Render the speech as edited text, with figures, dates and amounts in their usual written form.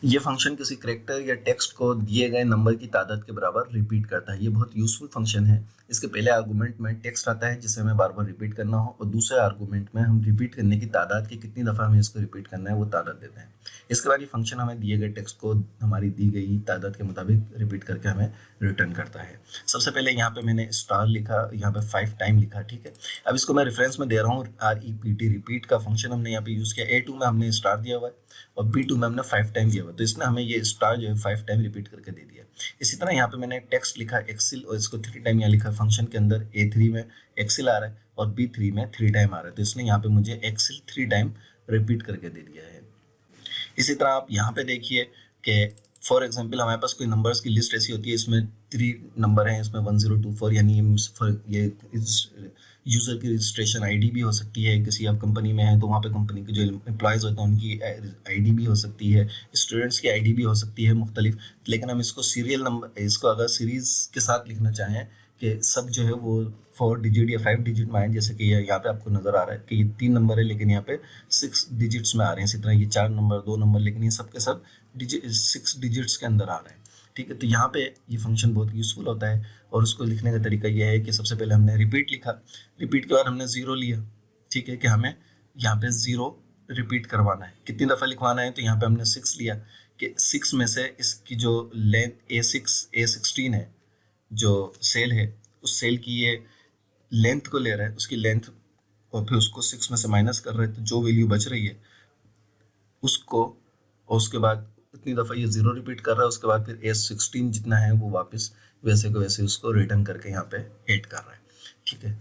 ये फंक्शन किसी कैरेक्टर या टेक्स्ट को दिए गए नंबर की तादाद के बराबर रिपीट करता है। ये बहुत यूजफुल फंक्शन है। इसके पहले आर्गुमेंट में टेक्स्ट आता है जिसे हमें बार बार रिपीट करना हो, और दूसरे आर्गुमेंट में हम रिपीट करने की तादाद की कितनी दफ़ा हमें इसको रिपीट करना है वो तादाद देते हैं। इसके बाद ये फंक्शन हमें दिए गए टेक्स्ट को हमारी दी गई तादाद के मुताबिक रिपीट करके हमें रिटर्न करता है। सबसे पहले यहाँ पे मैंने स्टार लिखा, यहाँ पे 5 टाइम लिखा, ठीक है। अब इसको मैं रेफरेंस में दे रहा हूँ, REPT रिपीट का फंक्शन हमने यहाँ पे यूज़ किया। A2 में हमने स्टार दिया हुआ है और B2 में हमने 5 टाइम दिया हुआ है, तो इसने हमें ये स्टार जो है 5 टाइम रिपीट करके दे दिया। इसी तरह यहाँ पे मैंने टेक्स्ट लिखा एक्सिल और इसको 3 टाइम यहाँ लिखा। फंक्शन के अंदर A3 में एक्सिल आ रहा है और B3 में 3 टाइम आ रहा है, तो इसने यहाँ पे मुझे एक्सिल 3 टाइम रिपीट करके दे दिया है। इसी तरह आप यहाँ पे देखिए कि फॉर एग्जांपल हमारे पास कोई नंबर्स की लिस्ट ऐसी होती है, इसमें 3 नंबर हैं, इसमें 1024, यानी ये यूज़र की रजिस्ट्रेशन आईडी भी हो सकती है। किसी आप कंपनी में है तो वहाँ पे कंपनी के जो एम्प्लॉयज़ होते हैं उनकी आईडी भी हो सकती है, स्टूडेंट्स की आईडी भी हो सकती है मुख्तलिफ। लेकिन हम इसको सीरियल नंबर, इसको अगर सीरीज़ के साथ लिखना चाहें कि सब जो है वो 4 डिजिट या 5 डिजिट में आए, जैसे कि यहाँ पे आपको नज़र आ रहा है कि ये 3 नंबर है लेकिन यहाँ पे 6 डिजिट्स में आ रहे हैं। इसी तरह ये 4 नंबर 2 नंबर, लेकिन ये सब के सब 6 डिजिट्स के अंदर आ रहे हैं, ठीक है। तो यहाँ पे ये फंक्शन बहुत यूज़फुल होता है और उसको लिखने का तरीका यह है कि सबसे पहले हमने रिपीट लिखा, रिपीट के बाद हमने 0 लिया, ठीक है, कि हमें यहाँ पे 0 रिपीट करवाना है। कितनी दफ़ा लिखवाना है, तो यहाँ पे हमने 6 लिया कि 6 में से इसकी जो लेंथ A16 है, जो सेल है, उस सेल की ये लेंथ को ले रहा है, उसकी लेंथ, और फिर उसको 6 में से माइनस कर रहे हैं, तो जो वैल्यू बच रही है उसको, और उसके बाद इतनी दफ़ा ये 0 रिपीट कर रहा है, उसके बाद फिर A16 जितना है वो वापस वैसे को वैसे उसको रिटर्न करके यहाँ पे ऐड कर रहा है, ठीक है।